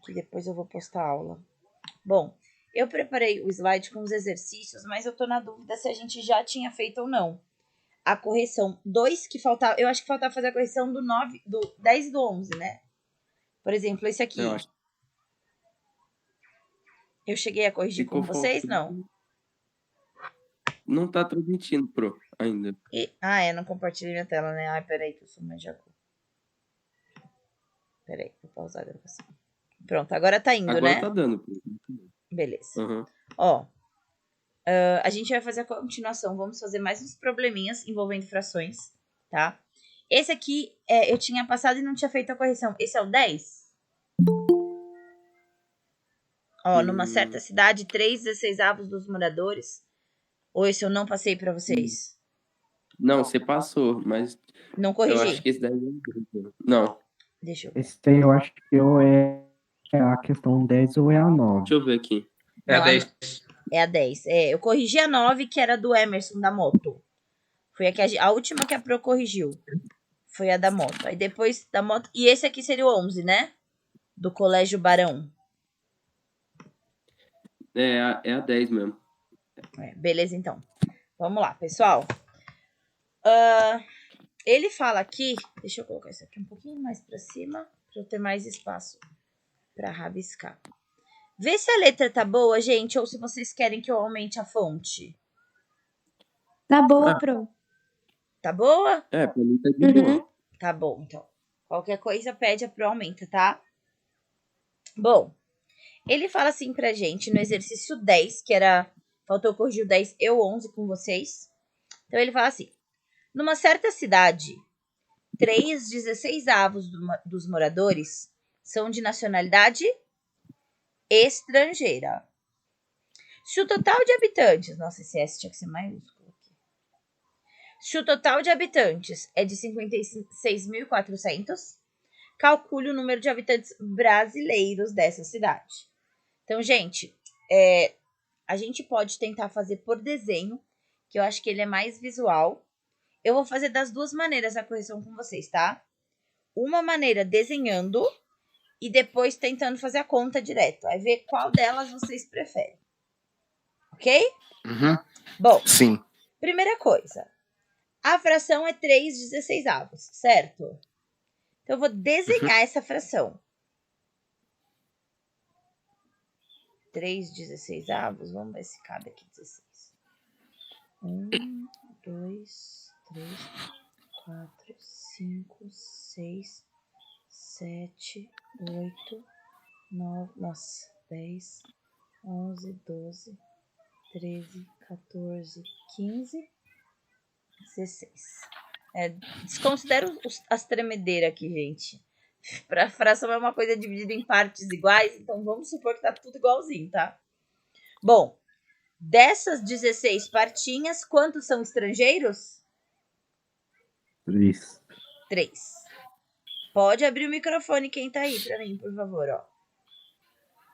que depois eu vou postar a aula. Bom, eu preparei o slide com os exercícios, mas eu tô na dúvida se a gente já tinha feito ou não. A correção 2 que faltava, eu acho que faltava fazer a correção do 9, do 10 e do 11, né? Por exemplo, esse aqui. Eu cheguei a corrigir com vocês? Não. Não tá transmitindo, Pro, ainda. Não compartilhei minha tela, né? Ai, peraí, que eu sou mais jacu. Peraí, vou pausar a gravação. Pronto, agora tá indo, agora né? Tá dando. Beleza. Uhum. Ó, a gente vai fazer a continuação. Vamos fazer mais uns probleminhas envolvendo frações, tá? Esse aqui, eu tinha passado e não tinha feito a correção. Esse é o 10? Ó, numa certa cidade, 3/16 dos moradores. Ou esse eu não passei pra vocês? Não, você passou, mas... Não corrigi? Eu acho que esse daí... Não. Deixa eu ver. Esse aí eu acho que é a questão 10 ou é a 9. Deixa eu ver aqui. É a 10. É a 10. Eu corrigi a 9, que era do Emerson, da moto. Foi a última que a Pro corrigiu. Foi a da moto. Aí depois da moto... E esse aqui seria o 11, né? Do Colégio Barão. É a 10 mesmo. Beleza, então. Vamos lá, pessoal. Ele fala aqui... Deixa eu colocar isso aqui um pouquinho mais pra cima, pra eu ter mais espaço pra rabiscar. Vê se a letra tá boa, gente, ou se vocês querem que eu aumente a fonte. Tá boa, Pro. Tá boa? Pra mim tá de boa. Tá bom, então. Qualquer coisa pede a Pro aumenta, tá? Bom, ele fala assim pra gente no exercício 10, que era... Faltou corrigir o 10 e o 11 com vocês. Então, ele fala assim. Numa certa cidade, 3/16 dos moradores são de nacionalidade estrangeira. Se o total de habitantes... Nossa, esse S tinha que ser maiúsculo aqui. Se o total de habitantes é de 56.400, calcule o número de habitantes brasileiros dessa cidade. Então, gente, a gente pode tentar fazer por desenho, que eu acho que ele é mais visual. Eu vou fazer das duas maneiras a correção com vocês, tá? Uma maneira desenhando e depois tentando fazer a conta direto. Aí ver qual delas vocês preferem. Ok? Uhum. Bom, sim. Primeira coisa. A fração é 3/16, certo? Então, eu vou desenhar essa fração. 3/16. Vamos ver se cabe aqui 16. 1, 2, 3, 4, 5, 6, 7, 8, 9, nossa, 10, 11, 12, 13, 14, 15, 16. Desconsidero as tremedeiras aqui, gente. Pra fração é uma coisa dividida em partes iguais, então vamos supor que tá tudo igualzinho, tá? Bom, dessas 16 partinhas, quantos são estrangeiros? 3. Pode abrir o microfone quem tá aí pra mim, por favor, ó.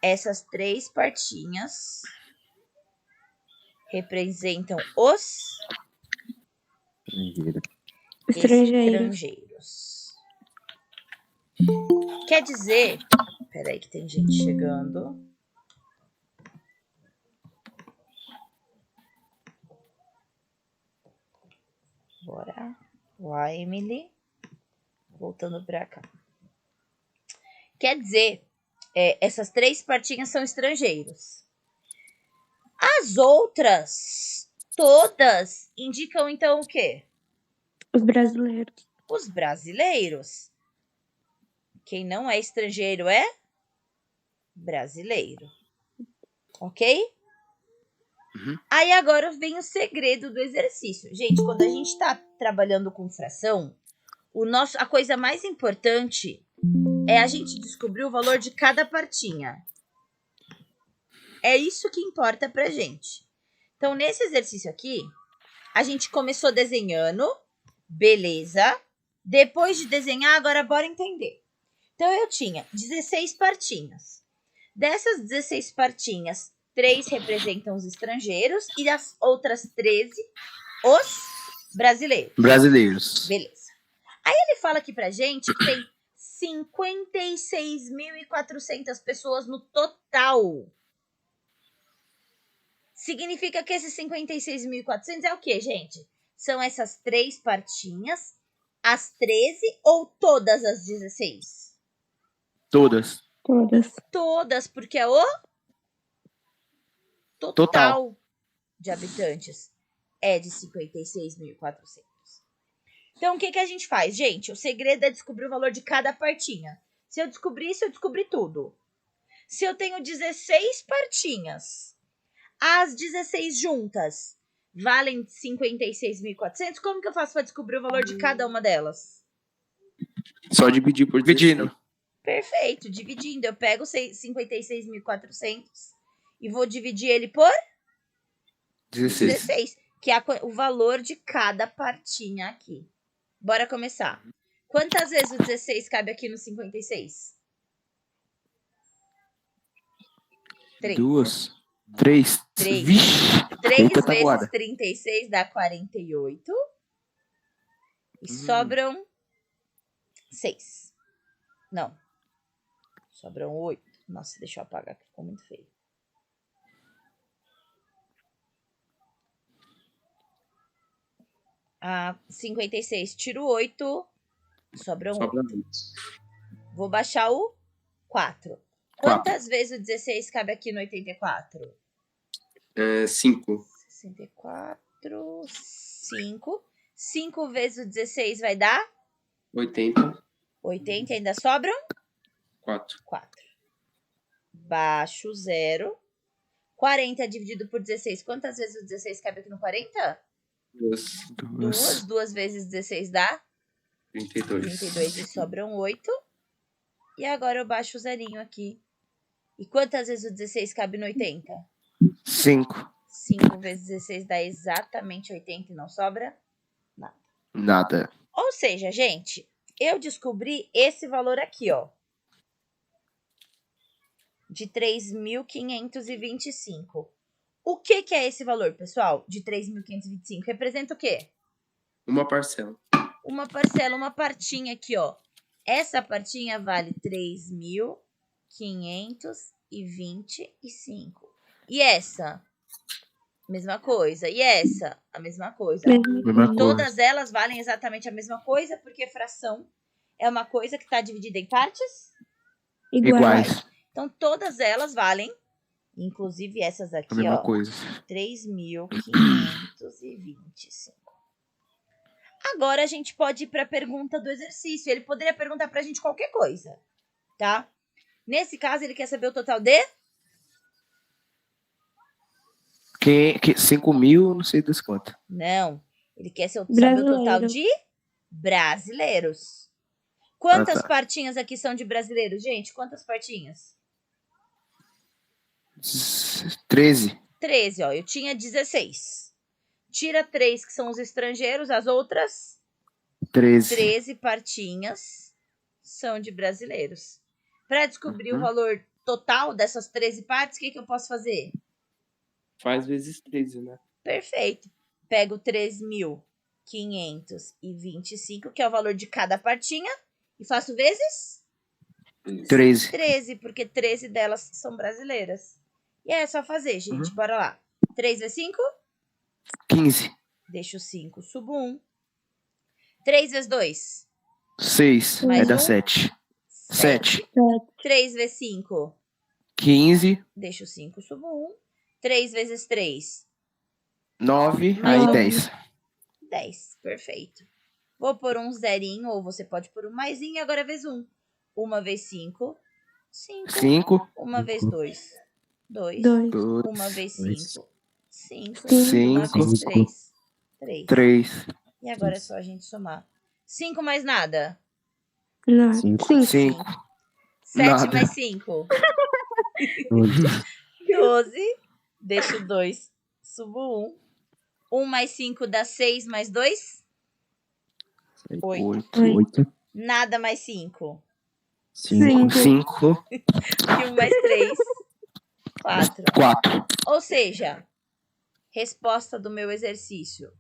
Essas 3 partinhas representam os estrangeiros. Quer dizer... Peraí que tem gente chegando. Bora. Lá, Emily. Voltando pra cá. Quer dizer, essas 3 partinhas são estrangeiros. As outras, todas, indicam então o quê? Os brasileiros. Os brasileiros. Quem não é estrangeiro é brasileiro. Ok? Uhum. Aí agora vem o segredo do exercício. Gente, quando a gente tá trabalhando com fração, a coisa mais importante é a gente descobrir o valor de cada partinha. É isso que importa pra gente. Então, nesse exercício aqui, a gente começou desenhando, beleza. Depois de desenhar, agora bora entender. Então, eu tinha 16 partinhas. Dessas 16 partinhas, 3 representam os estrangeiros e as outras 13, os brasileiros. Brasileiros. Beleza. Aí ele fala aqui pra gente que tem 56.400 pessoas no total. Significa que esses 56.400 é o quê, gente? São essas 3 partinhas, as 13 ou todas as 16? Todas. Todas. Todas, porque é o total de habitantes é de 56.400. Então, o que a gente faz? Gente, o segredo é descobrir o valor de cada partinha. Se eu descobrir isso, eu descobri tudo. Se eu tenho 16 partinhas, as 16 juntas valem 56.400, como que eu faço para descobrir o valor de cada uma delas? Só dividir por 16. Dividindo. Perfeito, dividindo. Eu pego 56.400 e vou dividir ele por 16. 16, que é o valor de cada partinha aqui. Bora começar. Quantas vezes o 16 cabe aqui no 56? 3. 2, 3. 3. Vixe. 3 Eita, vezes tabuada. 36 dá 48. E sobram 6. Não. Sobram 8. Nossa, deixa eu apagar que ficou muito feio. Ah, 56, tiro 8. Sobram 8. Sobra 8. Vou baixar o 4. Quantas vezes o 16 cabe aqui no 84? 5. 64, 5. 5 vezes o 16 vai dar? 80. 80, ainda sobram? 4. 4. Baixo 0. 40 dividido por 16. Quantas vezes o 16 cabe aqui no 40? 2. 2. 2 vezes 16 dá? 32. 32 e sobram 8. E agora eu baixo o zerinho aqui. E quantas vezes o 16 cabe no 80? 5. 5 vezes 16 dá exatamente 80 e não sobra nada. Nada. Ou seja, gente, eu descobri esse valor aqui, ó. De 3.525. O que é esse valor, pessoal? De 3.525. Representa o quê? Uma parcela. Uma parcela, uma partinha aqui, ó. Essa partinha vale 3.525. E essa? Mesma coisa. E essa? A mesma coisa. Mesma coisa. Todas elas valem exatamente a mesma coisa, porque fração é uma coisa que está dividida em partes Iguais. Então, todas elas valem, inclusive essas aqui, A mesma ó, coisa. 3.525. Agora a gente pode ir para a pergunta do exercício. Ele poderia perguntar para a gente qualquer coisa, tá? Nesse caso, ele quer saber o total de 5.000, não sei das quantas. Não, ele quer saber o total de brasileiros. Quantas partinhas aqui são de brasileiros, gente? Quantas partinhas? 13. 13, ó. Eu tinha 16. Tira 3, que são os estrangeiros, as outras 13 partinhas são de brasileiros. Para descobrir o valor total dessas 13 partes, o que eu posso fazer? Faz vezes 13, né? Perfeito. Pego 3.525, que é o valor de cada partinha, e faço vezes 13. 13, porque 13 delas são brasileiras. E é só fazer, gente. Bora lá. 3 vezes 5? 15. Deixo 5, subo 1. 3 vezes 2? 6. Mais Vai dar um? 7. 7. 3 vezes 5? 15. Deixo 5, subo 1. 3 vezes 3? 9. Mais Aí um? 10. 10. Perfeito. Vou pôr um zerinho, ou você pode pôr um maisinho, e agora vezes 1. 1 vezes 5? 5. 5. 1 vezes 2? 2. 2. 1 vezes 5? 5. 5. 1 vezes 3? 3. 3. E agora é só a gente somar. 5 mais nada? Não. 5. 5. 7 Nada. mais 5? 12. Deixo 2. Subo 1. 1 mais 5 dá 6 mais 2? 8. 8. Nada mais 5? 5. 5. E 1 mais 3? 4. 4. Ou seja, resposta do meu exercício.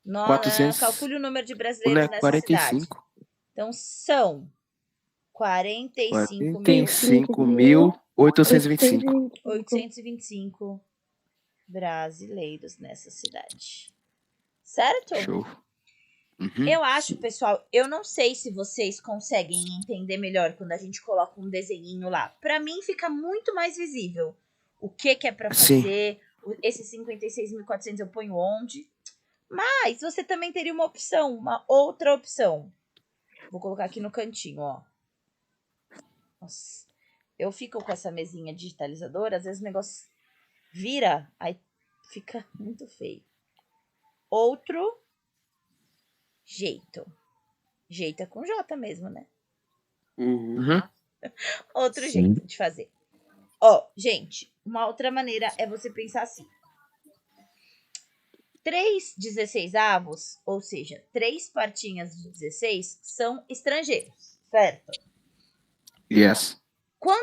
400. Calcule o número de brasileiros Né? nessa cidade. 45. Então, são 45.825 45.825. brasileiros nessa cidade. Certo? Show. Uhum. Eu acho, pessoal, eu não sei se vocês conseguem entender melhor quando a gente coloca um desenhinho lá. Pra mim fica muito mais visível o que é pra Sim. fazer. Esse 56.400 eu ponho onde. Mas você também teria uma opção, uma outra opção. Vou colocar aqui no cantinho, ó. Nossa. Eu fico com essa mesinha digitalizadora, às vezes o negócio vira, aí fica muito feio. Outro jeito. Jeito é com J mesmo, né? Uhum. Outro Sim. jeito de fazer. Ó, gente, uma outra maneira é você pensar assim. 3 16avos, ou seja, 3 partinhas de 16 são estrangeiros, certo? Yes. Qual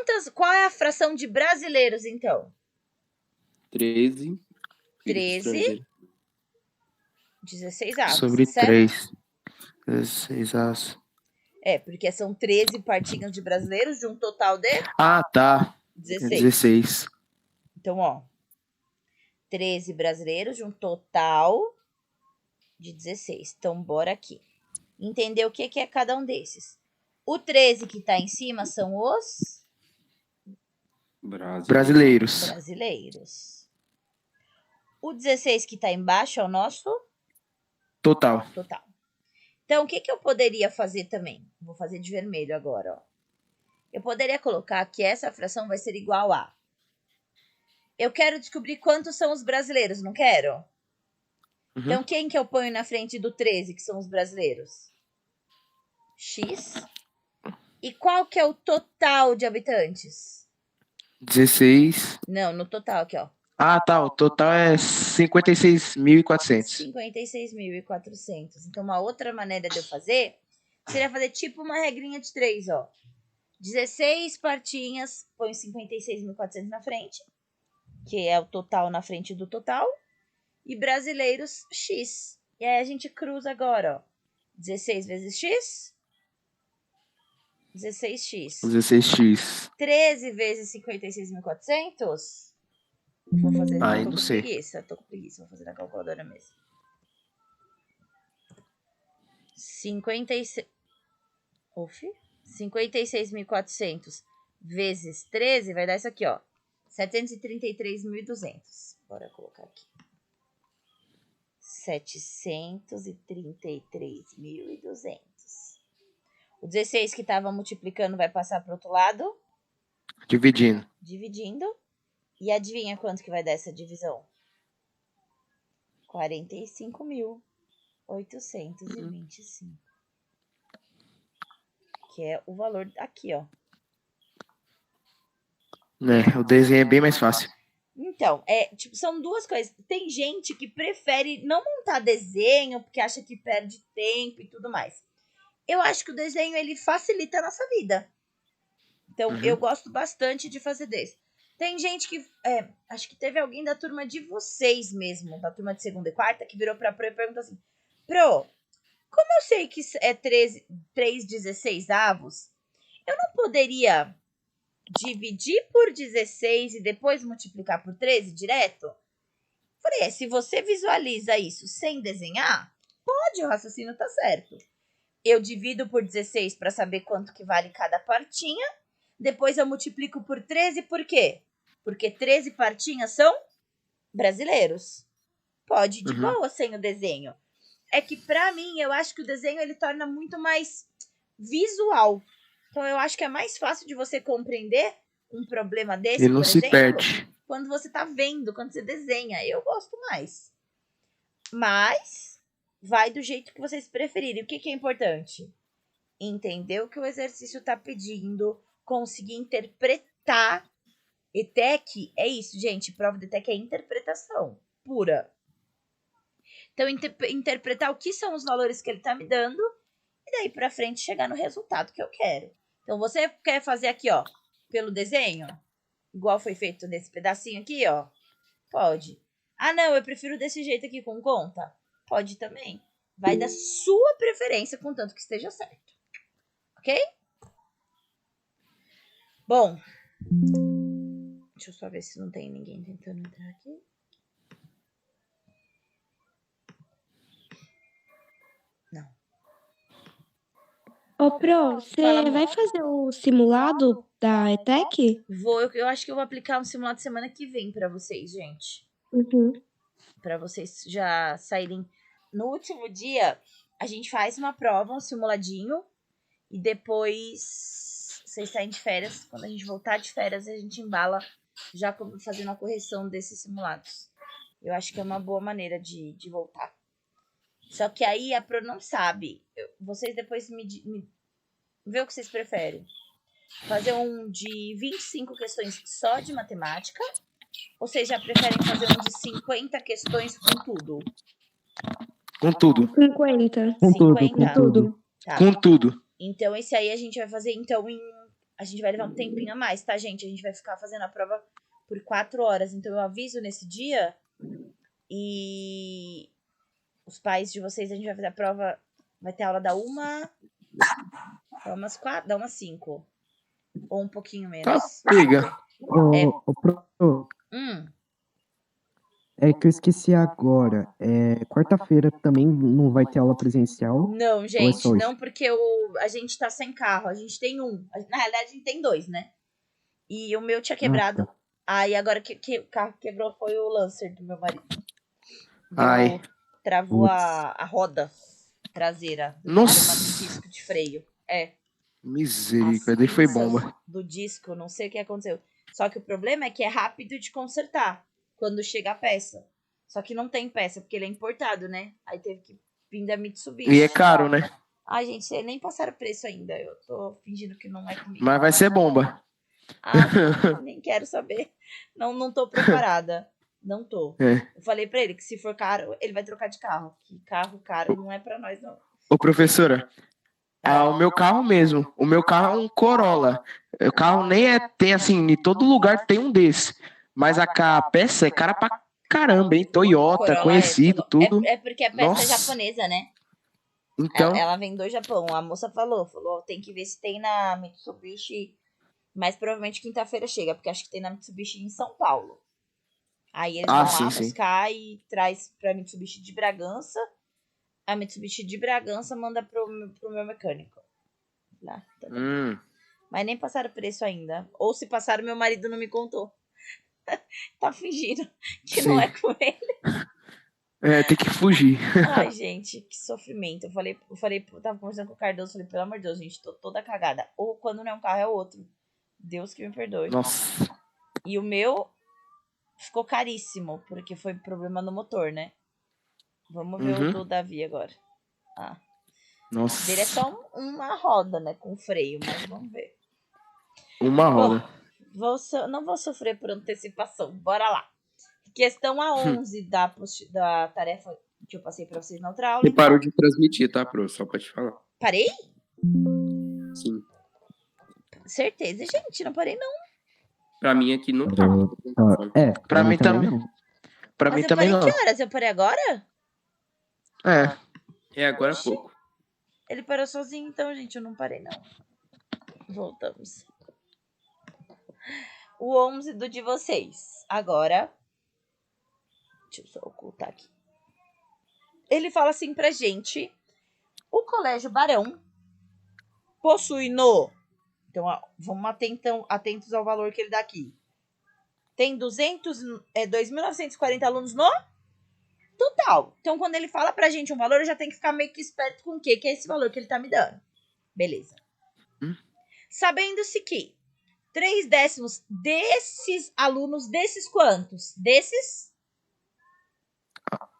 é a fração de brasileiros, então? 13. 13 Estrangeiro. 16avos, Sobre certo? 3. 16 aço. É, porque são 13 partinhas de brasileiros de um total de Ah, tá. 16. 16. Então, ó, 13 brasileiros de um total de 16. Então, bora aqui. Entender o que é cada um desses. O 13 que tá em cima são os Brasileiros. brasileiros. O 16 que tá embaixo é o nosso Total. total. Então, o que eu poderia fazer também? Vou fazer de vermelho agora, ó. Eu poderia colocar que essa fração vai ser igual a... Eu quero descobrir quantos são os brasileiros, não quero? Uhum. Então, quem que eu ponho na frente do 13, que são os brasileiros? X. E qual que é o total de habitantes? 16. Não, no total aqui, ó. Ah, tá. O total é 56.400. 56.400. Então, uma outra maneira de eu fazer seria fazer tipo uma regrinha de 3, ó. 16 partinhas, põe 56.400 na frente, que é o total na frente do total, e brasileiros X. E aí a gente cruza agora, ó. 16 vezes X, 16x. 16x. 13 vezes 56.400. Vou fazer, Ai, tô não com sei. preguiça, vou fazer na calculadora mesmo. 56.400 vezes 13 vai dar isso aqui, ó. 733.200. Bora colocar aqui. 733.200. O 16 que tava multiplicando vai passar pro outro lado. Dividindo. Dividindo. E adivinha quanto que vai dar essa divisão? 45.825. Que é o valor aqui, ó. O desenho é bem mais fácil. Então, são duas coisas. Tem gente que prefere não montar desenho porque acha que perde tempo e tudo mais. Eu acho que o desenho, ele facilita a nossa vida. Então, eu gosto bastante de fazer desse. Tem gente que... acho que teve alguém da turma de vocês mesmo, da turma de segunda e quarta, que virou pra Pro e perguntou assim: Pro, como eu sei que é 3 16avos, eu não poderia dividir por 16 e depois multiplicar por 13 direto? Falei, se você visualiza isso sem desenhar, pode, o raciocínio tá certo. Eu divido por 16 para saber quanto que vale cada partinha. Depois eu multiplico por 13, por quê? Porque 13 partinhas são brasileiros. Pode de boa sem o desenho. É que pra mim, eu acho que o desenho ele torna muito mais visual. Então eu acho que é mais fácil de você compreender um problema desse, Ele não por se exemplo, perde. quando você tá vendo, quando você desenha. Eu gosto mais. Mas vai do jeito que vocês preferirem. O que é importante? Entender o que o exercício tá pedindo, conseguir interpretar. ETEC é isso, gente. Prova de ETEC é interpretação pura. Então, interpretar o que são os valores que ele tá me dando e daí pra frente chegar no resultado que eu quero. Então, você quer fazer aqui, ó, pelo desenho, igual foi feito nesse pedacinho aqui, ó? Pode. Ah, não, eu prefiro desse jeito aqui com conta. Pode também. Vai da sua preferência, contanto que esteja certo. Ok? Bom, deixa eu só ver se não tem ninguém tentando entrar aqui. Não. Ô, Pro, você Fala, amor. vai fazer o simulado da ETEC? Eu acho que eu vou aplicar um simulado semana que vem pra vocês, gente. Uhum. Pra vocês já saírem. No último dia, a gente faz uma prova, um simuladinho. E depois vocês saem de férias. Quando a gente voltar de férias, a gente embala já fazendo a correção desses simulados. Eu acho que é uma boa maneira de voltar. Só que aí a Pro não sabe. Vocês depois me vê o que vocês preferem. Fazer um de 25 questões só de matemática? Ou vocês já preferem fazer um de 50 questões com tudo? Com tudo. 50. Com tudo, 50? com tudo. Tá. Com tudo. Então, esse aí a gente vai fazer, então, a gente vai levar um tempinho a mais, tá, gente? A gente vai ficar fazendo a prova por 4 horas. Então, eu aviso nesse dia. E os pais de vocês, a gente vai fazer a prova. Vai ter aula da 1 da umas 4, da umas 5. Ou um pouquinho Tá, menos. pega. Ô, Pro, é que eu esqueci agora. Quarta-feira também não vai ter aula presencial? Não, Ou é gente, só não, hoje? porque a gente tá sem carro. A gente tem um. Na realidade, a gente tem 2, né? E o meu tinha quebrado. tá. Aí agora que o carro quebrou foi o Lancer do meu marido. Ai. Travou Putz. a roda traseira do Nossa. problema do disco de freio. Misericórdia, daí foi pinças bomba. do disco, não sei o que aconteceu. Só que o problema é que é rápido de consertar quando chega a peça. Só que não tem peça, porque ele é importado, né? Aí teve que vir da Mitsubishi. E é caro, né? Ai, gente, vocês nem passaram preço ainda. Eu tô fingindo que não é comigo. Mas vai ser bomba. Nem quero saber. Não tô preparada. Não tô. É. Eu falei pra ele que se for caro, ele vai trocar de carro. Que carro caro não é pra nós, não. Ô, professora, o meu carro mesmo. O meu carro é um Corolla. O carro nem tem assim, em todo lugar tem um desse. Mas a peça é cara pra caramba, hein? Toyota, Corolla conhecido, tudo. É porque a peça é Nossa. japonesa, né? Então, Ela vem do Japão. A moça falou, tem que ver se tem na Mitsubishi. Mas provavelmente quinta-feira chega, porque acho que tem na Mitsubishi em São Paulo. Aí eles vão lá sim. buscar e traz pra Mitsubishi de Bragança. A Mitsubishi de Bragança manda pro meu mecânico. Lá, tá bom. Mas nem passaram preço ainda. Ou se passaram, meu marido não me contou. Tá fingindo que Sim. não é com ele. Tem que fugir. Ai, gente, que sofrimento. Eu tava conversando com o Cardoso, falei, pelo amor de Deus, gente, tô toda cagada. Ou quando não é um carro, é outro. Deus que me perdoe. Nossa. E o meu ficou caríssimo, porque foi problema no motor, né? Vamos ver o do Davi agora. Nossa. Dele é só uma roda, né? Com freio, mas vamos ver. Uma roda. Não vou sofrer por antecipação. Bora lá. Questão a 11 da tarefa que eu passei pra vocês na outra aula. Você parou de transmitir, tá, Pro? Só pra te falar. Parei? Sim. Certeza, gente. Não parei, não. Pra mim aqui não tá. Pra mim também não. Pra Mas mim eu também parei não. que horas? Eu parei agora? É agora há pouco. Ele parou sozinho, então, gente. Eu não parei, não. Voltamos. O 11 do de vocês. Agora. Deixa eu só ocultar aqui. Ele fala assim pra gente. O Colégio Barão possui no... Então, vamos atentos ao valor que ele dá aqui. Tem 2.940 alunos no total. Então, quando ele fala pra gente um valor, eu já tenho que ficar meio que esperto com o quê? Que é esse valor que ele tá me dando. Beleza. Sabendo-se que 3/10 desses alunos, desses quantos? Desses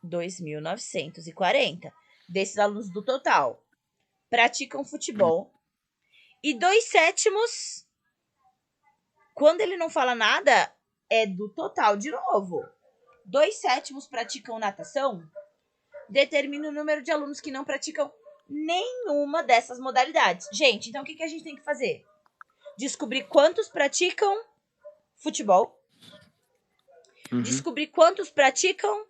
2.940. Desses alunos do total praticam futebol. E 2/7, quando ele não fala nada, é do total de novo. 2/7 praticam natação. Determina o número de alunos que não praticam nenhuma dessas modalidades. Gente, então o que a gente tem que fazer? Descobrir quantos praticam futebol. Descobrir quantos praticam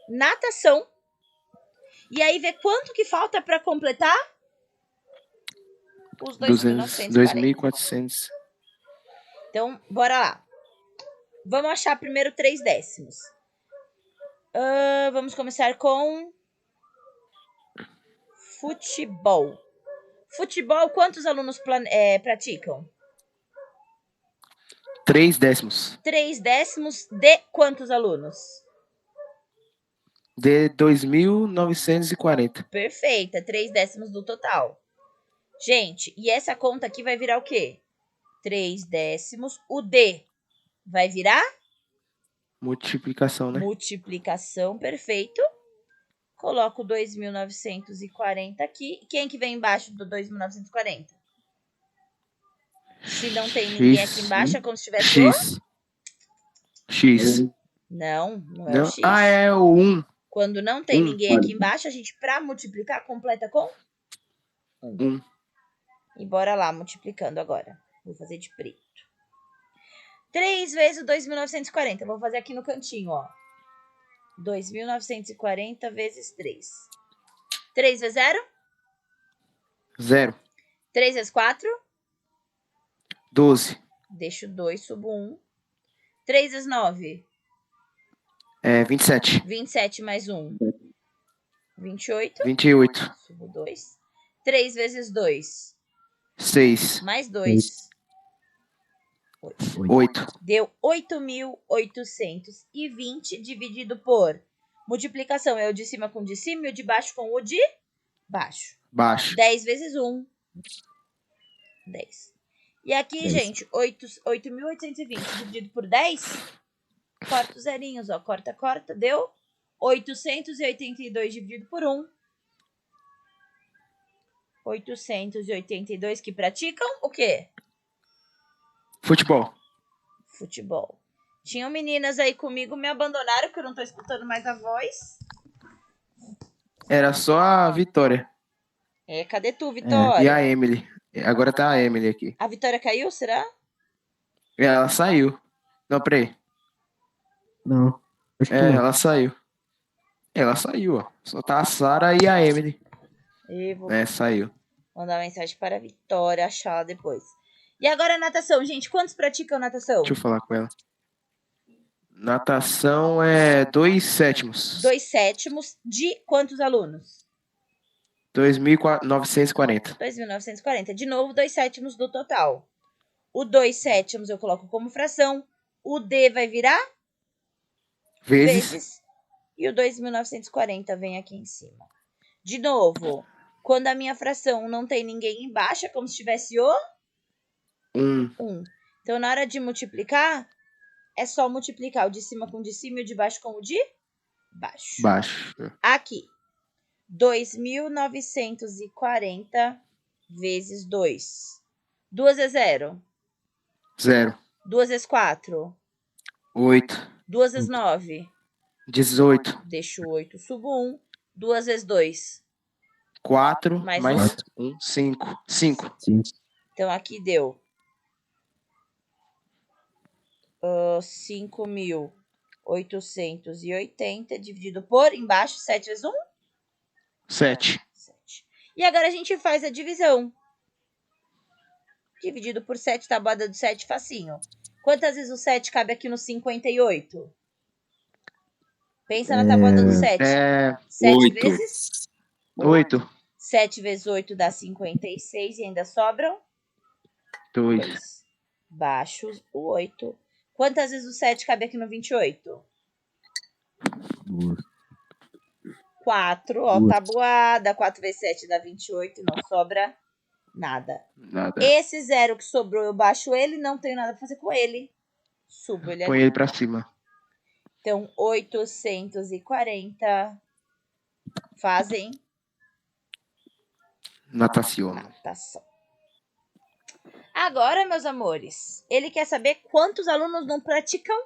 natação. E aí ver quanto que falta para completar os 2.940. 2.400. Então, bora lá. Vamos achar primeiro 3 décimos. Vamos começar com futebol. Futebol, quantos alunos praticam? 3 décimos. 3 décimos de quantos alunos? De 2.940. Perfeita, 3 décimos do total. Gente, e essa conta aqui vai virar o quê? 3 décimos. O D vai virar? Multiplicação, né? Multiplicação, perfeito. Coloco 2.940 aqui. Quem que vem embaixo do 2.940? Se não tem ninguém aqui embaixo, é como se tivesse o... X. Não, não é o Não? X. Ah, é o 1. Quando não tem ninguém aqui embaixo, a gente, para multiplicar, completa com 1. E bora lá, multiplicando agora. Vou fazer de preto. 3 vezes 2.940. Vou fazer aqui no cantinho, ó. 2.940 vezes 3. 3 vezes 0? 0. 3 vezes 4? 12. Deixo 2, subo 1. 3 vezes 9? 27. 27 mais 1. 28. 28. Subo 2. 3 vezes 2? 6. Mais 2. 8. Deu 8.820 dividido por... Multiplicação é o de cima com o de cima e o de baixo com o de baixo. Baixo. 10 vezes 1. 10. E aqui, 10. gente, 8.820 dividido por 10. Corta os zerinhos, ó. Corta, corta. Deu 882 dividido por 1. 882 que praticam o quê? Futebol. Futebol. Tinham meninas aí comigo, me abandonaram, que eu não tô escutando mais a voz. Era só a Vitória. Cadê tu, E Vitória? a Emily. Agora tá a Emily aqui. A Vitória caiu, será? Ela saiu. Não, peraí. Não. Acho que não. Ela saiu. Ela saiu, ó. Só tá a Sara e a Emily. Eu vou Saiu. mandar mensagem para a Vitória, achar ela depois. E agora a natação, gente. Quantos praticam natação? Deixa eu falar com ela. Natação é 2 sétimos. 2 sétimos de quantos alunos? 2.940. 2.940. De novo, 2 sétimos do total. O 2 sétimos eu coloco como fração. O D vai virar? Vezes. E o 2.940 vem aqui em cima. De novo, quando a minha fração não tem ninguém embaixo, é como se tivesse o 1. Então, na hora de multiplicar, é só multiplicar o de cima com o de cima e o de baixo com o de baixo. Baixo. Aqui, 2.940 vezes 2. 2 é 0. 0. 2 vezes 4. 8. 2 vezes 9. 18. Deixo 8, subo 1. 2 vezes 2. 4. Mais Mais 1. 5. 5. Sim. Então, aqui deu 5.880 dividido por, embaixo, 7 vezes 1? 7. 7. E agora a gente faz a divisão. Dividido por 7, tabuada do 7, facinho. Quantas vezes o 7 cabe aqui no 58? Pensa na tabuada do 7. 7 8. vezes? 8. 7 vezes 8 dá 56 e ainda sobram 2. Baixo o 8. Quantas vezes o 7 cabe aqui no 28? 4, ó, tabuada. 4 vezes 7 dá 28 e não sobra nada. Esse 0 que sobrou, eu baixo ele, não tenho nada pra fazer com ele. Subo ele Põe ali. ele pra cima. Então, 840 fazem Natação. natação. Agora, meus amores, ele quer saber quantos alunos não praticam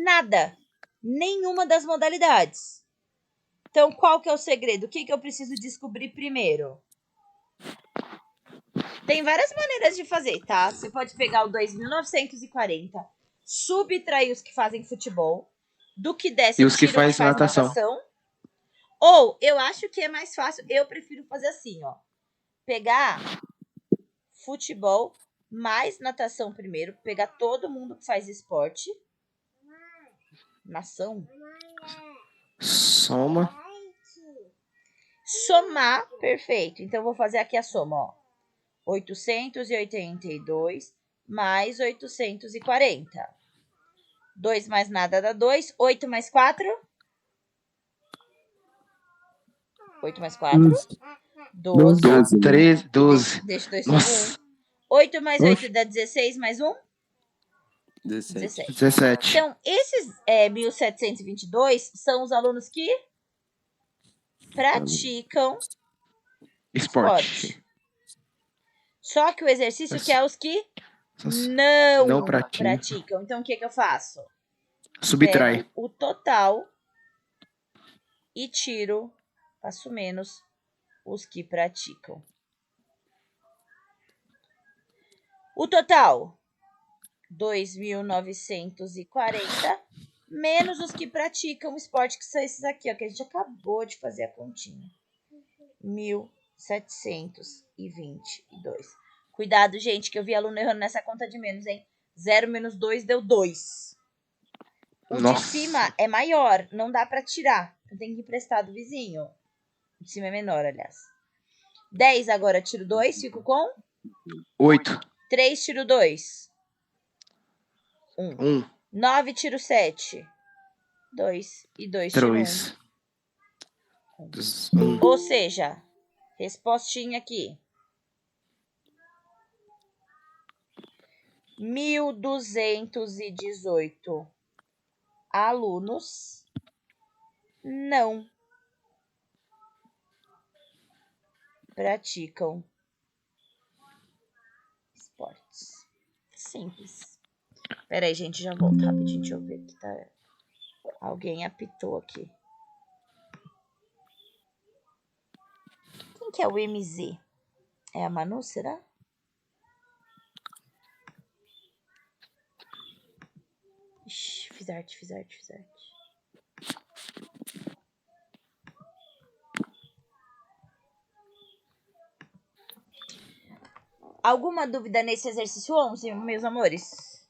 nada. Nenhuma das modalidades. Então, qual que é o segredo? O que eu preciso descobrir primeiro? Tem várias maneiras de fazer, tá? Você pode pegar o 2.940, subtrair os que fazem futebol, do que desce E os que tira o faz natação. Ou, eu acho que é mais fácil, eu prefiro fazer assim, ó. Pegar futebol mais natação primeiro, pegar todo mundo que faz esporte. Nação. Soma. Somar, perfeito. Então, eu vou fazer aqui a soma, ó. 882 mais 840. 2 mais nada dá 2. 8 mais 4? 8 mais 4? 12. 12, né? 13, 12. Deixa 2 Nossa. sobre 1. 8 mais 8 Oxe. dá 16 mais 1? 17. 17. 17. Então, esses 1.722 são os alunos que praticam Esporte. esporte. Só que o exercício Mas- que é os que Nossa. não, Não praticam. praticam. Então, o que eu faço? Subtrai. Pego o total e tiro, faço menos, os que praticam. O total, 2.940, menos os que praticam esporte, que são esses aqui, ó, que a gente acabou de fazer a continha. 1.722. Cuidado, gente, que eu vi aluno errando nessa conta de menos, hein? 0 menos 2 deu 2. O Nossa. de cima é maior, não dá pra tirar. Eu tenho que emprestar do vizinho. O de cima é menor, aliás. 10 agora tiro 2, fico com 8. 3 tiro 2. 1. 1. 9 tiro 7. 2 e 2 tiro 1. 3. 1. Ou seja, respostinha aqui. 1.218 alunos não praticam esportes. Simples. Pera aí, gente, já volto rapidinho. Deixa eu ver aqui, tá? Alguém apitou aqui. Quem que é o MZ? É a Manu, será? Ixi, fiz arte. Alguma dúvida nesse exercício 11, meus amores?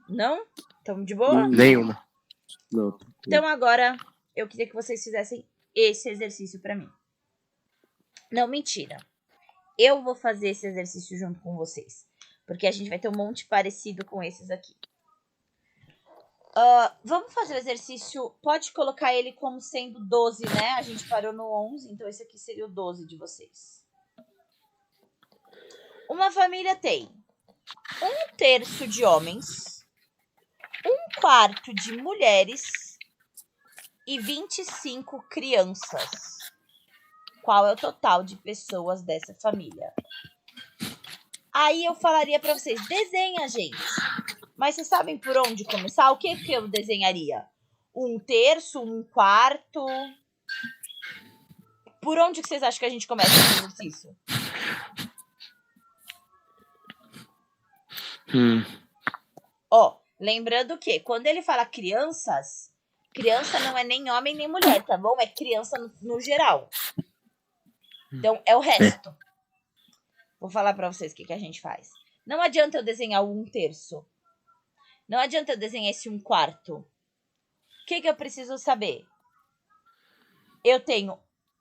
Não? Tamo de boa? Nenhuma. Não. Então agora eu queria que vocês fizessem esse exercício pra mim. Não, mentira. Eu vou fazer esse exercício junto com vocês. Porque a gente vai ter um monte parecido com esses aqui. Vamos fazer o exercício. Pode colocar ele como sendo 12, né? A gente parou no 11, então esse aqui seria o 12 de vocês. Uma família tem 1/3 de homens, 1/4 de mulheres e 25 crianças. Qual é o total de pessoas dessa família? Aí eu falaria pra vocês, desenha, gente. Mas vocês sabem por onde começar? O que eu desenharia? 1/3, 1/4? Por onde que vocês acham que a gente começa esse exercício? Ó, lembrando que quando ele fala crianças, criança não é nem homem nem mulher, tá bom? É criança no geral. Então, é o resto. Vou falar pra vocês o que a gente faz. Não adianta eu desenhar o 1/3. Não adianta eu desenhar esse 1/4. O que eu preciso saber? Eu tenho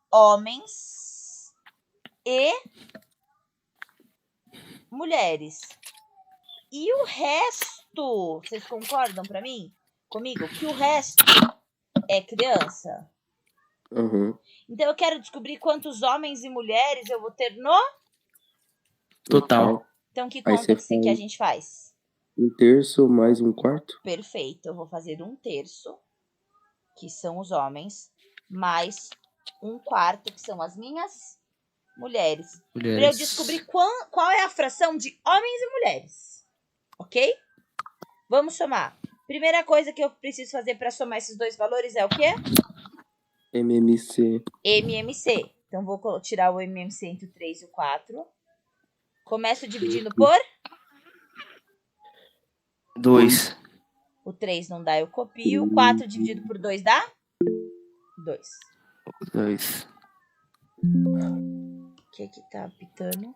homens e mulheres. E o resto, vocês concordam pra mim? Comigo? Que o resto é criança. Uhum. Então eu quero descobrir quantos homens e mulheres eu vou ter no... Total. Então que Aí conta você que a faz gente faz? 1/3 mais 1/4? Perfeito, eu vou fazer 1/3, que são os homens, mais 1/4, que são as minhas mulheres. Para eu descobrir qual é a fração de homens e mulheres. Ok? Vamos somar. Primeira coisa que eu preciso fazer para somar esses dois valores é o quê? MMC. MMC. Então, vou tirar o MMC entre o 3 e o 4. Começo dividindo por... 2. O 3 não dá, eu copio. 4 dividido por 2 dá? 2. 2. O que tá apitando?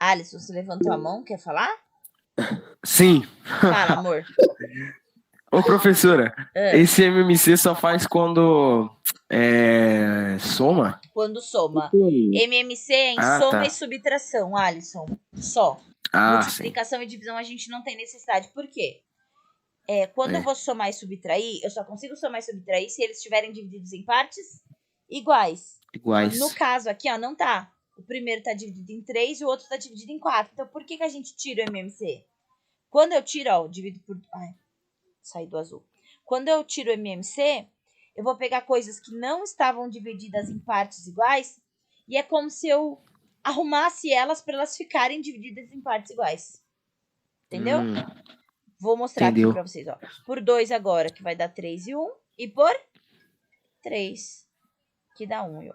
Alisson, você levantou a mão, quer falar? Sim. Fala, amor. Ô, professora, Ah, esse MMC só faz quando soma? quando soma. Isso aí. MMC é em Ah, soma tá. e subtração, Alisson. Só. Ah, sim. Multiplicação e divisão a gente não tem necessidade. Por quê? Quando eu vou somar e subtrair, eu só consigo somar e subtrair se eles estiverem divididos em partes iguais. Iguais. No caso aqui, ó, não tá. O primeiro tá dividido em 3 e o outro tá dividido em 4. Então, por que a gente tira o MMC? Quando eu tiro, ó, divido por... Ai, saí do azul. Quando eu tiro o MMC, eu vou pegar coisas que não estavam divididas em partes iguais e é como se eu arrumasse elas para elas ficarem divididas em partes iguais. Entendeu? Vou mostrar Entendeu. aqui pra vocês, ó. Por 2 agora, que vai dar 3 e 1. E por 3, que dá 1. Ó.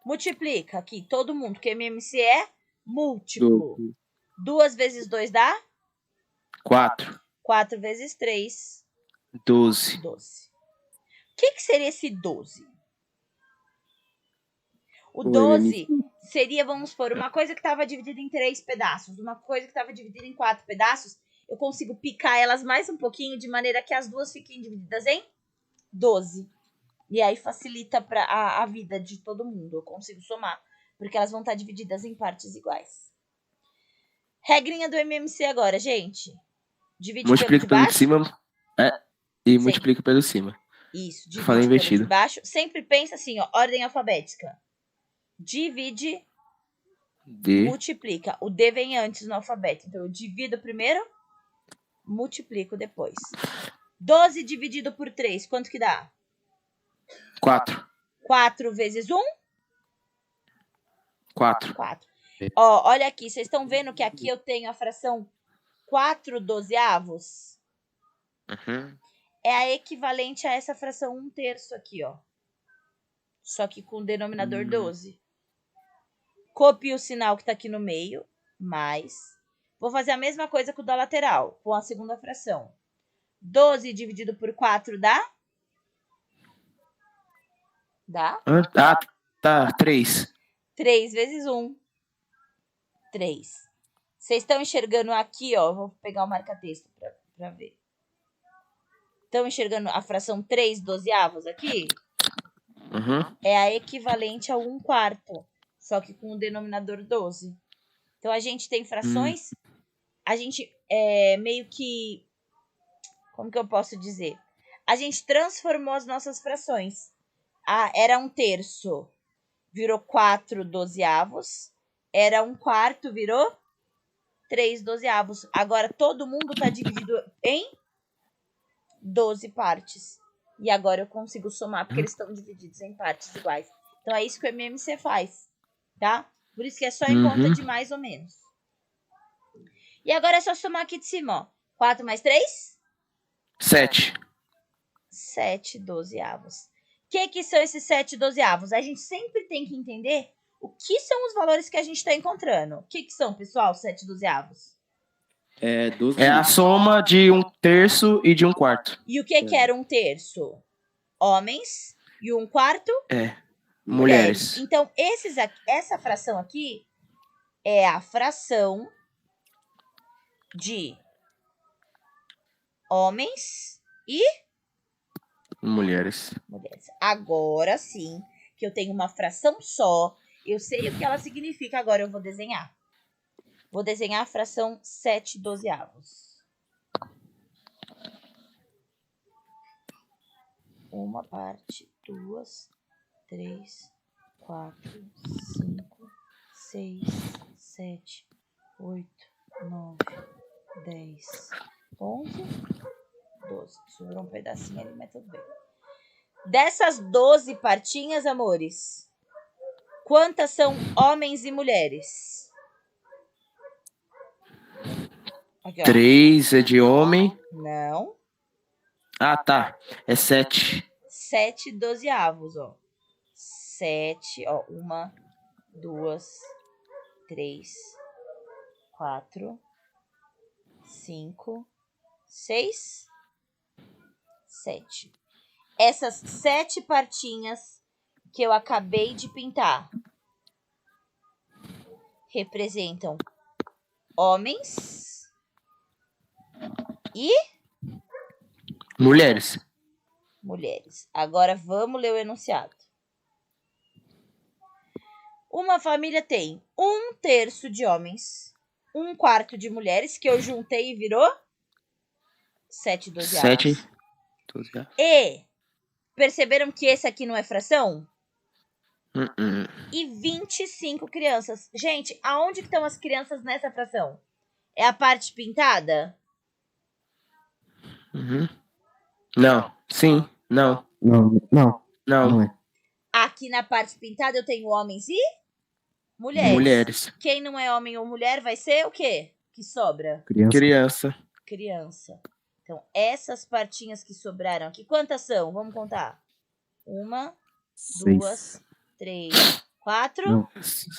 Multiplica aqui, todo mundo, que MMC é múltiplo. 2 vezes 2 dá 4. 4 vezes 3, 12. 12. O que seria esse 12? O O 12 seria, vamos supor, uma coisa que estava dividida em 3 pedaços, uma coisa que estava dividida em 4 pedaços. Eu consigo picar elas mais um pouquinho, de maneira que as duas fiquem divididas em 12. E aí facilita a vida de todo mundo. Eu consigo somar, porque elas vão estar divididas em partes iguais. Regrinha do MMC agora, gente. Divide Multiplica pelo pelo de de baixo. cima. E Sim. multiplica pelo de cima. Isso, divide Falei pelo invertido. de baixo. Sempre pensa assim, ó, ordem alfabética. Divide, D. multiplica. O D vem antes no alfabeto. Então, eu divido primeiro, multiplico depois. 12 dividido por 3, quanto que dá? 4. 4 vezes 1, 4. 4. Ó, olha aqui, vocês estão vendo que aqui eu tenho a fração 4 dozeavos? É a equivalente a essa fração 1/3 aqui, ó. Só que com o denominador 12. Copio o sinal que tá aqui no meio, mais. Vou fazer a mesma coisa com o da lateral, com a segunda fração. 12 dividido por 4 dá? Dá? Ah, tá. 3. 3 vezes 1. 3. Vocês estão enxergando aqui, ó. Vou pegar o marca-texto pra ver. Estão enxergando a fração 3 dozeavos aqui? É a equivalente a 1/4. Só que com o denominador 12. Então, a gente tem frações... A gente meio que... Como que eu posso dizer? A gente transformou as nossas frações. Era 1/3. Virou 4 dozeavos. Era 1/4, virou 3 dozeavos. Agora, todo mundo está dividido em 12 partes. E agora eu consigo somar, porque eles estão divididos em partes iguais. Então, é isso que o MMC faz, tá? Por isso que é só em conta de mais ou menos. E agora é só somar aqui de cima, ó. 4 mais 3? 7. 7 dozeavos. O que são esses 7 dozeavos? A gente sempre tem que entender o que são os valores que a gente está encontrando. O que são, pessoal, 7 dozeavos? É 12. É a soma de 1/3 e de 1/4. E o que era 1/3? Homens. E 1/4? Mulheres. Então, essa fração aqui é a fração de homens e Mulheres. mulheres. Agora sim, que eu tenho uma fração só, eu sei o que ela significa, agora eu vou desenhar. Vou desenhar a fração 7 dozeavos. Uma parte, 2, 3, 4, 5, 6, 7, 8, 9, 10, 11, 12. Sobrou um pedacinho ali, mas tudo bem. Dessas 12 partinhas, amores, quantas são homens e mulheres? Aqui, ó. 3 é de homem. Não. Ah, tá. É 7. 7 dozeavos, ó. 7, ó. 1, 2, 3, 4, 5, 6, 7. Essas 7 partinhas que eu acabei de pintar representam homens e Mulheres. mulheres. Agora vamos ler o enunciado. Uma família tem 1/3 de homens, 1/4 de mulheres, que eu juntei e virou 7 dozeavos. 7. 12. E perceberam que esse aqui não é fração? Uhum. E 25 crianças. Gente, aonde que estão as crianças nessa fração? É a parte pintada? Uhum. Não. Sim. Não. Não Não. é. Aqui na parte pintada eu tenho homens e mulheres. Mulheres. Quem não é homem ou mulher vai ser o quê? Que sobra? Criança. Criança. Então, essas partinhas que sobraram aqui, quantas são? Vamos contar. 1, 2, 6. 3, 4. Não.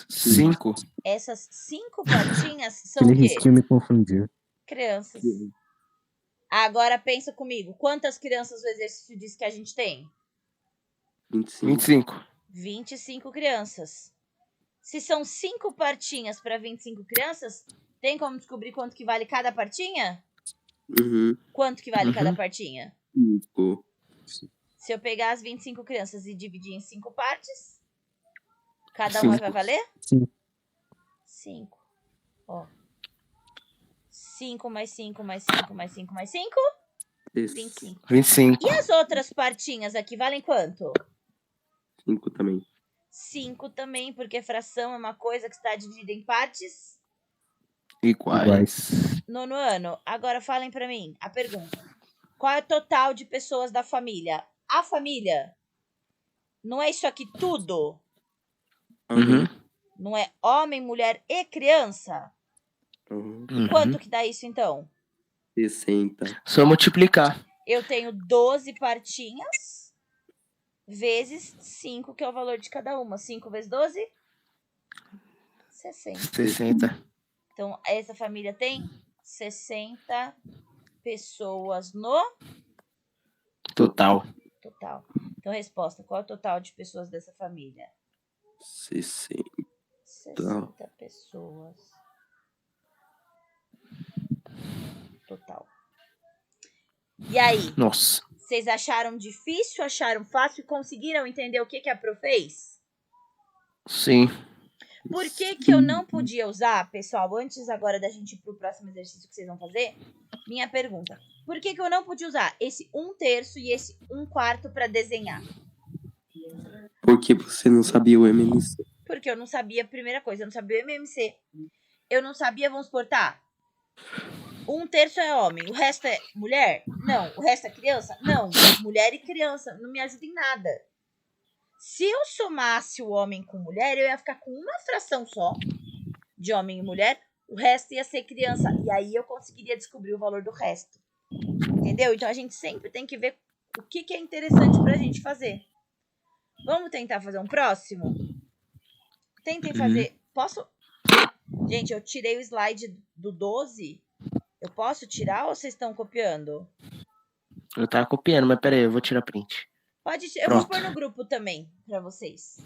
5. Essas 5 partinhas são Aquele o quê? risquinho me confundiu. Crianças. Agora pensa comigo. Quantas crianças o exercício diz que a gente tem? 25. 25. 25 crianças. Se são 5 partinhas para 25 crianças, tem como descobrir quanto que vale cada partinha? Uhum. Quanto que vale Uhum. cada partinha? 5. Se eu pegar as 25 crianças e dividir em 5 partes, cada uma vai valer? Sim. 5. Ó. 5 mais 5 mais 5 mais 5 mais 5, 25. 25. E as outras partinhas aqui valem quanto? 5 também. 5 também, porque fração é uma coisa que está dividida em partes. Iguais. Nono ano. Agora falem pra mim a pergunta. Qual é o total de pessoas da família? A família não é isso aqui tudo? Uhum. Não é homem, mulher e criança? Uhum. Uhum. Quanto que dá isso então? 60. Só multiplicar. Eu tenho 12 partinhas vezes 5, que é o valor de cada uma. 5 vezes 12? 60. 60. Então, essa família tem 60 pessoas no Total. total. Então, resposta: qual é o total de pessoas dessa família? 60. 60 pessoas. Total. E aí, Nossa. vocês acharam difícil, acharam fácil e conseguiram entender o que a Pro fez? Sim. Por que eu não podia usar, pessoal, antes agora da gente ir pro próximo exercício que vocês vão fazer, minha pergunta. Por que eu não podia usar esse 1/3 e esse 1/4 para desenhar? Porque você não sabia o MMC. Porque eu não sabia, primeira coisa, eu não sabia o MMC. Eu não sabia, vamos supor, tá? 1/3 é homem, o resto é mulher? Não. O resto é criança? Não. Mulher e criança não me ajuda em nada. Se eu somasse o homem com mulher, eu ia ficar com uma fração só de homem e mulher, o resto ia ser criança. E aí eu conseguiria descobrir o valor do resto. Entendeu? Então a gente sempre tem que ver o que é interessante pra gente fazer. Vamos tentar fazer um próximo? Tentem fazer. Posso? Gente, eu tirei o slide do 12. Eu posso tirar ou vocês estão copiando? Eu tava copiando, mas peraí, eu vou tirar print. Pode tirar. Eu vou Pronto. pôr no grupo também, pra vocês.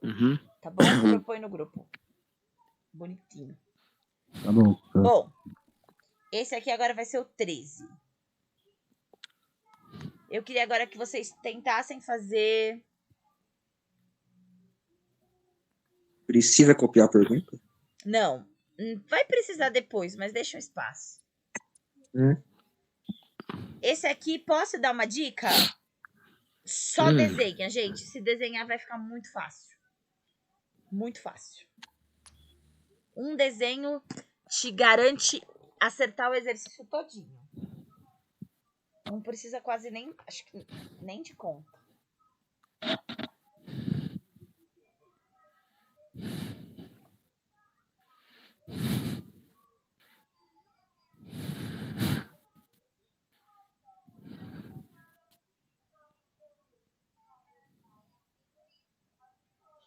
Uhum. Tá bom? Eu ponho no grupo. Bonitinho. Tá bom. Bom, esse aqui agora vai ser o 13. Eu queria agora que vocês tentassem fazer... Precisa copiar a pergunta? Não, vai precisar depois, mas deixa um espaço. Esse aqui, posso dar uma dica? Só desenha, gente. Se desenhar vai ficar muito fácil. Muito fácil. Um desenho te garante acertar o exercício todinho. Não precisa quase nem, acho que nem de conta.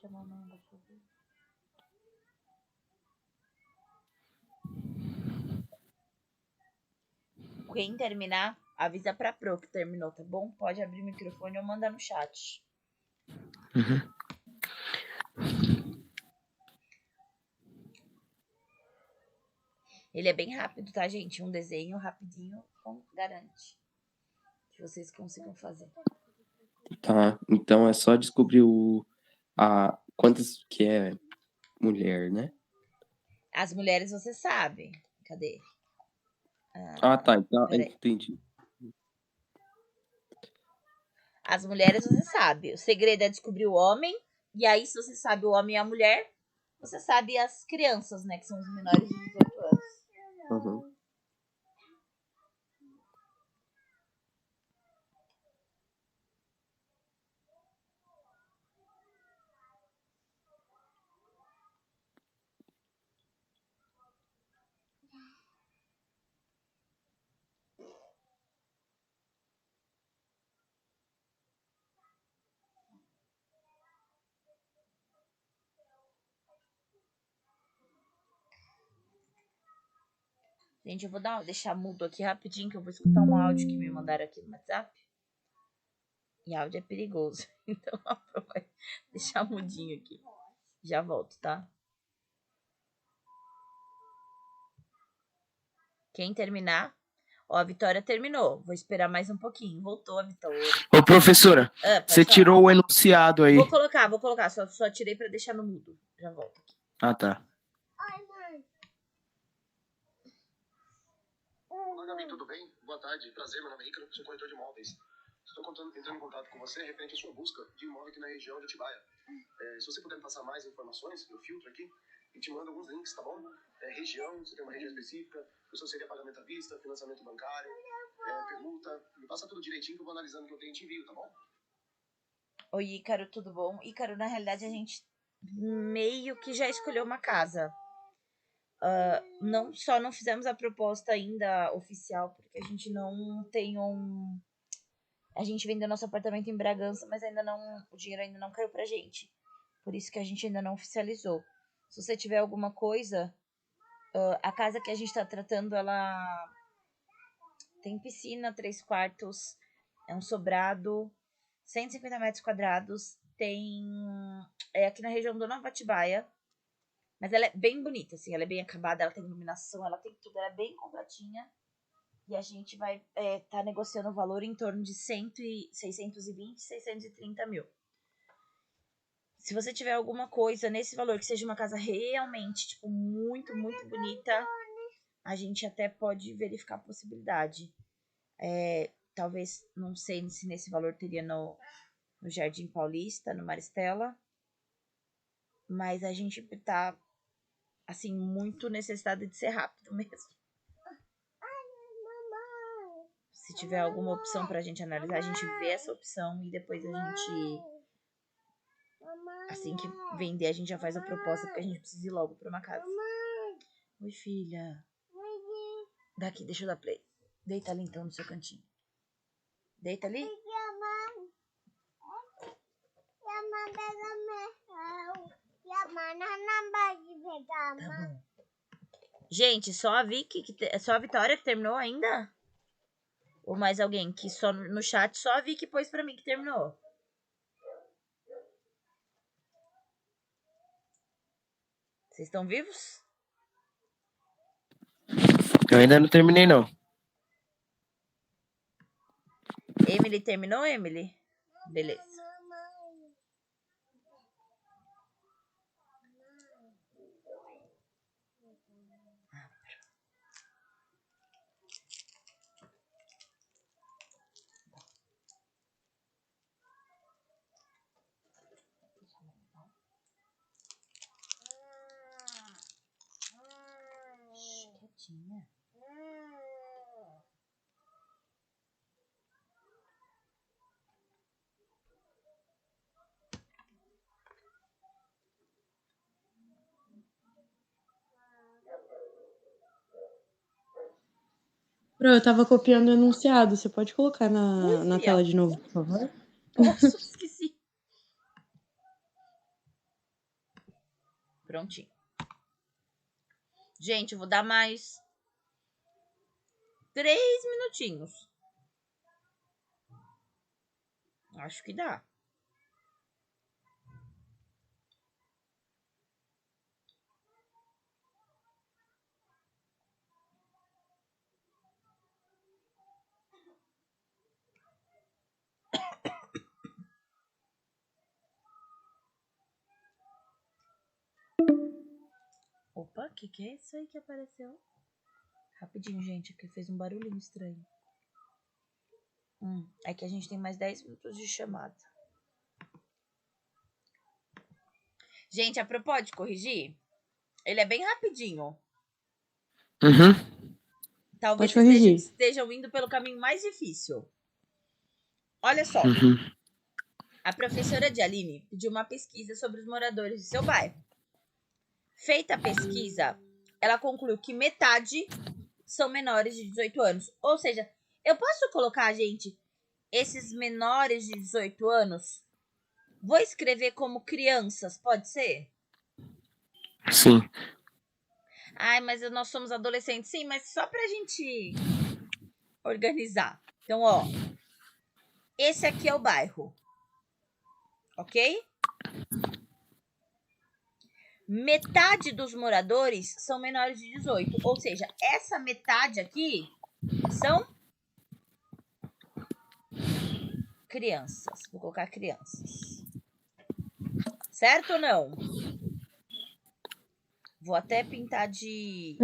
Chama a mãe da chover. Quem terminar, avisa pra Pro que terminou, tá bom? Pode abrir o microfone ou mandar no chat. Uhum. Ele é bem rápido, tá, gente? Um desenho rapidinho garante que vocês consigam fazer. Tá, então é só descobrir quantas que é mulher, né? As mulheres você sabe. Cadê? Ah, tá, então Peraí. entendi. As mulheres você sabe. O segredo é descobrir o homem. E aí, se você sabe o homem e a mulher, você sabe as crianças, né? Que são os menores de 18 anos. Uhum. Gente, eu vou deixar mudo aqui rapidinho, que eu vou escutar um áudio que me mandaram aqui no WhatsApp. E áudio é perigoso. Então, vai deixar mudinho aqui. Já volto, tá? Quem terminar? Ó, a Vitória terminou. Vou esperar mais um pouquinho. Voltou a Vitória. Ô, professora, você tirou o enunciado aí. Vou colocar. Só tirei pra deixar no mudo. Já volto aqui. Ah, tá. Olá, Gabi, tudo bem? Boa tarde, prazer, meu nome é Ícaro, sou corretor de imóveis. Estou entrando em contato com você referente à sua busca de imóvel aqui na região de Atibaia. Se você puder me passar mais informações, eu filtro aqui e te mando alguns links, tá bom? Região, se tem uma região específica, o seu seria pagamento à vista, financiamento bancário, permuta, me passa tudo direitinho que eu vou analisando o que eu tenho e te envio, tá bom? Oi, Ícaro, tudo bom? Ícaro, na realidade, a gente meio que já escolheu uma casa. Não fizemos a proposta ainda oficial, porque a gente não tem um... A gente vendeu nosso apartamento em Bragança, mas ainda não, o dinheiro ainda não caiu pra gente. Por isso que a gente ainda não oficializou. Se você tiver alguma coisa, a casa que a gente tá tratando, ela tem piscina, 3 quartos, é um sobrado, 150 metros quadrados, é aqui na região do Nova Atibaia, mas ela é bem bonita, assim, ela é bem acabada, ela tem iluminação, ela tem tudo, ela é bem completinha. E a gente vai tá negociando o valor em torno de 620, 630 mil. Se você tiver alguma coisa nesse valor, que seja uma casa realmente, tipo, muito, muito bonita, a gente até pode verificar a possibilidade. Talvez, não sei se nesse valor teria no Jardim Paulista, no Maristela. Mas a gente tá, assim, muito necessitado de ser rápido mesmo. Se tiver alguma opção pra gente analisar, a gente vê essa opção e depois a gente, assim que vender, a gente já faz a proposta, porque a gente precisa ir logo pra uma casa. Oi, filha. Daqui, deixa eu dar play. Deita ali então no seu cantinho. Deita ali. Tá bom. Gente, só a Vicky, só a Vitória que terminou ainda? Ou mais alguém? Que só no chat só a Vicky pôs pra mim que terminou. Vocês estão vivos? Eu ainda não terminei, não. Emily terminou, Emily? Beleza. Quietinha. Pro, eu tava copiando o enunciado. Você pode colocar na tela de novo, por favor? Posso? Esqueci. Prontinho. Gente, eu vou dar mais 3 minutinhos. Acho que dá. Opa, que é isso aí que apareceu? Rapidinho, gente, que fez um barulhinho estranho. É que a gente tem mais 10 minutos de chamada. Gente, a propósito de corrigir, ele é bem rapidinho. Uhum. Talvez Pode corrigir. vocês estejam indo pelo caminho mais difícil. Olha só. Uhum. A professora de Aline pediu uma pesquisa sobre os moradores de seu bairro. Feita a pesquisa, ela concluiu que metade são menores de 18 anos. Ou seja, eu posso colocar, gente, esses menores de 18 anos? Vou escrever como crianças, pode ser? Sim. Ai, mas nós somos adolescentes. Sim, mas só pra gente organizar. Então, ó. Esse aqui é o bairro. Ok? Metade dos moradores são menores de 18. Ou seja, essa metade aqui são crianças. Vou colocar crianças. Certo ou não? Vou até pintar de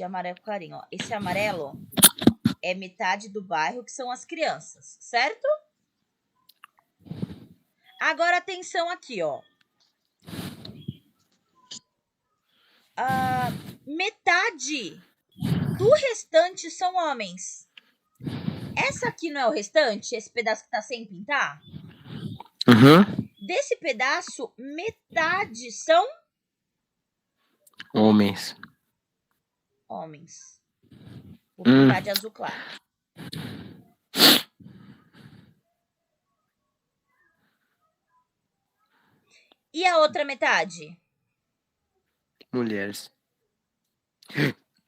amarelo clarinho. Ó. Esse amarelo é metade do bairro, que são as crianças. Certo? Agora, atenção aqui, ó. Metade do restante são homens. Essa aqui não é o restante? Esse pedaço que tá sem pintar? Uhum. Desse pedaço, metade são Homens. homens. Vou pintar de azul claro. E a outra metade? Mulheres.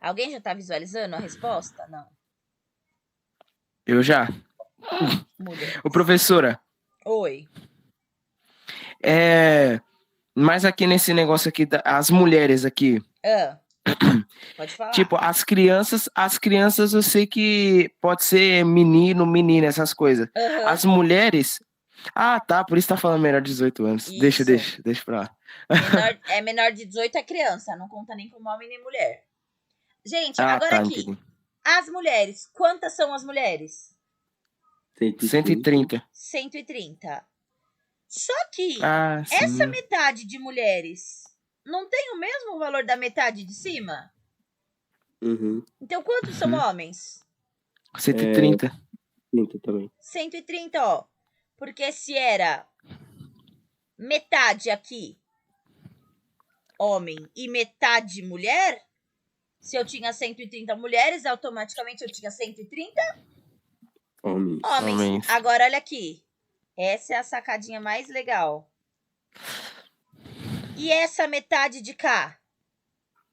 Alguém já tá visualizando a resposta? Não. Eu já. Mulher. Ô, professora, Oi. mas aqui nesse negócio aqui, as mulheres aqui, Pode falar. tipo, as crianças eu sei que pode ser menino, menina, essas coisas. Uhum. As mulheres... Ah, tá, por isso tá falando menor de 18 anos. Isso. Deixa pra lá. Menor de 18 é criança, não conta nem como homem nem mulher. Gente, Ah, agora tá, aqui. entendi. As mulheres, quantas são as mulheres? 130. 130. Só que Ah, sim. essa metade de mulheres não tem o mesmo valor da metade de cima? Uhum. Então, quantos são homens? 130. 30 também. 130, ó. Porque se era metade aqui homem e metade mulher, se eu tinha 130 mulheres, automaticamente eu tinha 130 Homens. homens. Agora, olha aqui. Essa é a sacadinha mais legal. E essa metade de cá?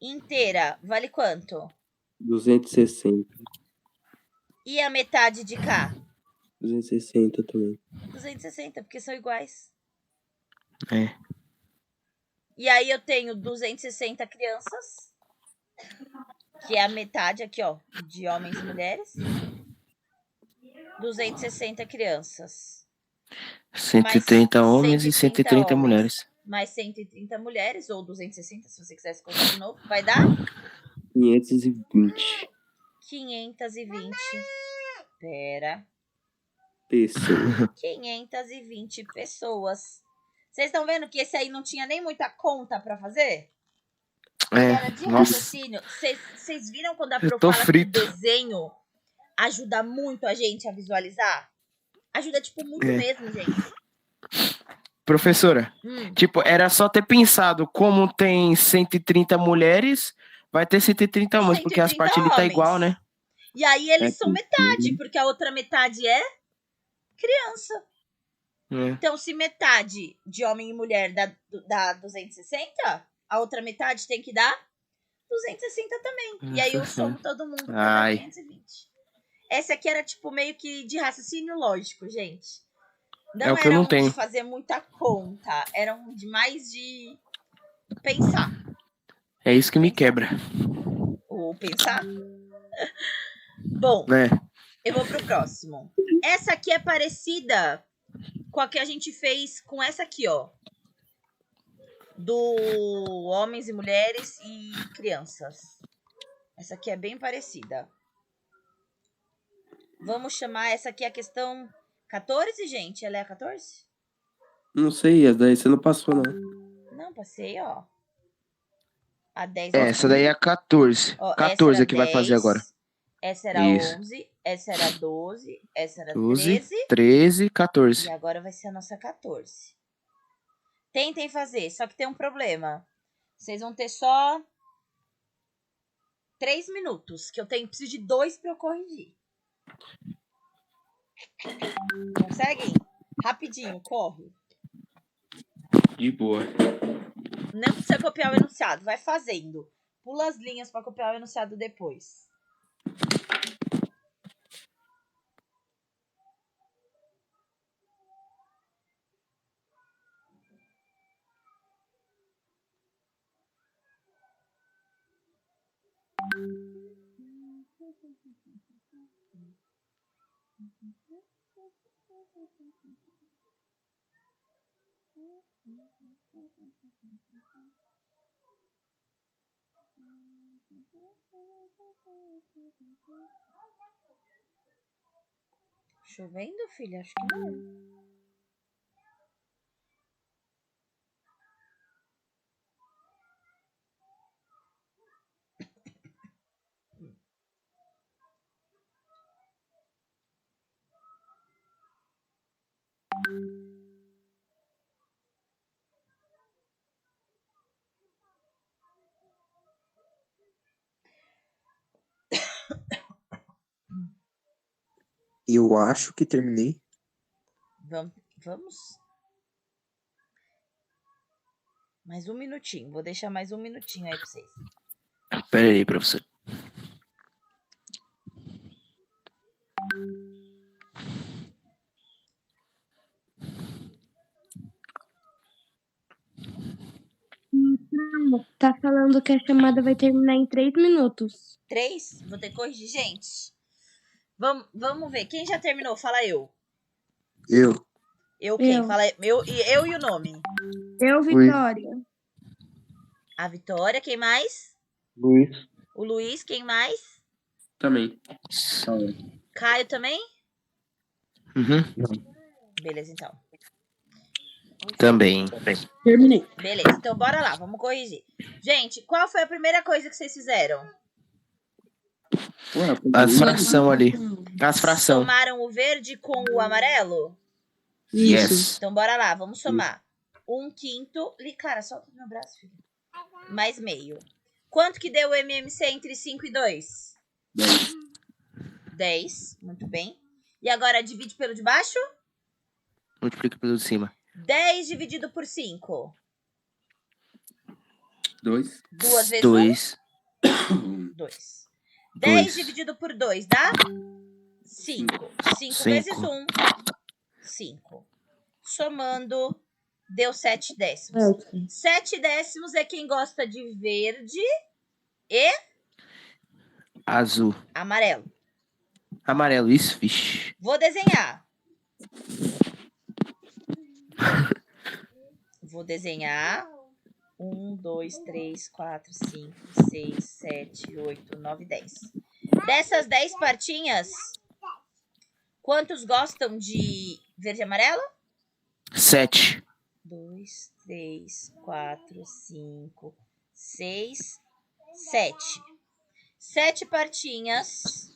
Inteira, vale quanto? 260. E a metade de cá? 260 também. 260, porque são iguais. É. E aí eu tenho 260 crianças, que é a metade aqui, ó, de homens e mulheres. 260 crianças. 130 Mais homens e 130 homens, mulheres. Mais 130 mulheres, ou 260, se você quisesse contar de novo. Vai dar? 520. 520. Pera. Pessoas. 520 pessoas. Vocês estão vendo que esse aí não tinha nem muita conta pra fazer? Era de Nossa. raciocínio. Vocês viram quando a Eu Pro tô fala frito. que o desenho ajuda muito a gente a visualizar? Ajuda, tipo, muito mesmo, gente. Professora, tipo, era só ter pensado como tem 130 mulheres, vai ter 130 homens, porque as 130 partes ali tá homens. igual, né? E aí eles É são metade, porque a outra metade é criança. É. Então, se metade de homem e mulher dá 260, a outra metade tem que dar 260 também. E aí eu somo todo mundo pra dar 520. Essa aqui era, tipo, meio que de raciocínio lógico, gente. É o que eu não tenho. De fazer muita conta. Eram demais de pensar. É isso que me quebra. Ou pensar. Bom, eu vou pro próximo. Essa aqui é parecida com a que a gente fez com essa aqui, ó. do homens e mulheres e crianças. Essa aqui é bem parecida. Vamos chamar essa aqui a questão 14, gente? Ela é a 14? Não sei, essa daí você não passou, não. Não, passei, ó. A 10 Essa daí é a 14. Ó, 14 essa é que vai fazer 10, agora. Essa era Isso. 11, essa era 12, essa era 12, 13 13, e 14. agora vai ser a nossa 14. Tentem fazer, só que tem um problema. Vocês vão ter só 3 minutos, que eu preciso de 2 para eu corrigir. Conseguem? Rapidinho, corre. De boa. Não precisa copiar o enunciado, vai fazendo. Pula as linhas para copiar o enunciado depois. Chovendo, filha? Acho que não. Eu acho que terminei. Vamos? Mais um minutinho. Vou deixar mais um minutinho aí pra vocês. Pera aí, professor. Tá falando que a chamada vai terminar em 3 minutos. 3? Vou ter que corrigir, gente. Vamos ver. Quem já terminou? Fala eu. Eu. Eu quem? Eu. Fala eu e o nome. Eu, Vitória. A Vitória, quem mais? Luiz. O Luiz, quem mais? Também. Caio também? Uhum. Beleza, então. Também. Terminei. Beleza, então bora lá, vamos corrigir. Gente, qual foi a primeira coisa que vocês fizeram? Ué, As fração ali. As fração. Somaram o verde com o amarelo? Isso. Yes. Então bora lá, vamos somar. 1/5. Cara, solta o meu braço, filho. Mais meio. Quanto que deu o MMC entre 5 e 2? 10. Muito bem. E agora divide pelo de baixo? Multiplica pelo de cima. 10 dividido por 5. 2. 2 vezes 2. 1? 2. 10 dividido por 2 dá? 5. 5 vezes 1. 5. Somando, deu 7 décimos. 7 décimos é quem gosta de verde e Azul. amarelo. Amarelo. Isso, vixe. Vou desenhar. Vou desenhar. 1, 2, 3, 4, 5, 6, 7, 8, 9, 10. Dessas 10 partinhas, quantos gostam de verde e amarelo? 7. 2, 3, 4, 5, 6, 7. 7 partinhas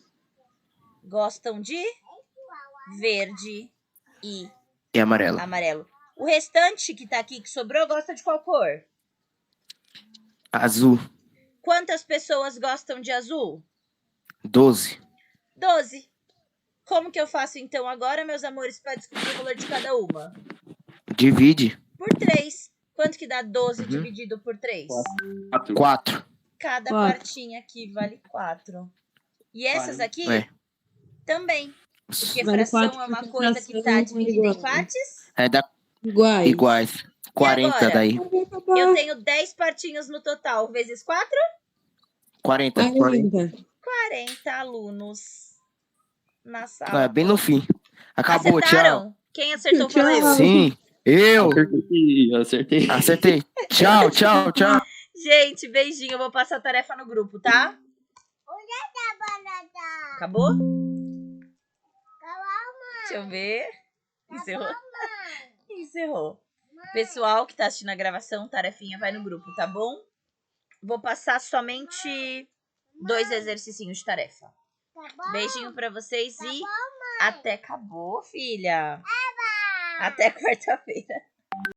gostam de verde e E amarelo. amarelo. O restante que tá aqui, que sobrou, gosta de qual cor? Azul. Quantas pessoas gostam de azul? 12. 12. Como que eu faço então agora, meus amores, para descobrir o valor de cada uma? Divide. Por 3. Quanto que dá 12 dividido por 3? 4. Cada Quatro. partinha aqui vale 4. E essas aqui É. também. Porque Vale fração quatro é uma porque coisa que fração tá é dividida em igual. partes. É da Iguais. iguais. 40 agora? daí. Eu tenho 10 partinhas no total. Vezes 4? 40. 40. 40 alunos na Ah, sala. bem no fim. Acabou, tchau. Acertaram? Quem acertou, fala eu. Tchau. Sim. Eu. Acertei. Acertei. Tchau, tchau, tchau. Gente, beijinho. Eu vou passar a tarefa no grupo, tá? Acabou? Deixa eu ver. Encerrou. Encerrou. Pessoal que tá assistindo a gravação, tarefinha vai no grupo, tá bom? Vou passar somente 2 exercicinhos de tarefa. Beijinho pra vocês e até acabou, filha. Até quarta-feira.